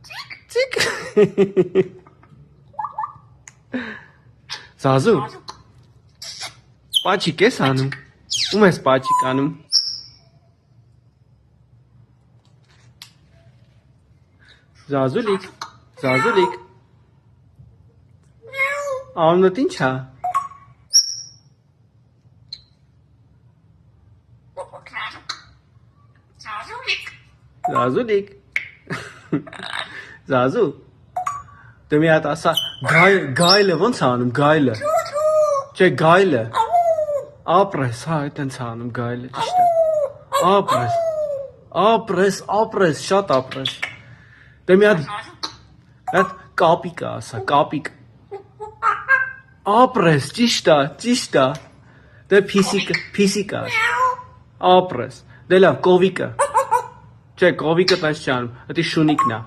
Τσικ. Զազու։ Պաչիկ ես անում։ Ում ես պաչիկ անում։ Զազուլիկ։ Զազուլիկ։ Անունդ ինչ է։ Զազուլիկ։ Զազու։ Դե մի հատ ասա գայլը ոնց անում գայլը։ Չէ գայլը։ Ապրես, հա, այդտենց անում գայլը, ճիշտ է։ Ապրես։ Ապրես, շատ ապրես։ Դե մի հատ կապիկը ասա, կապիկ։ Ապրես, ճիշտ է։ Դե փիսիկը ասա։ Ապրես։ Դե լավ, կովիկը։ Չէ, կովիկը տես չի անում, դա շունիկն է։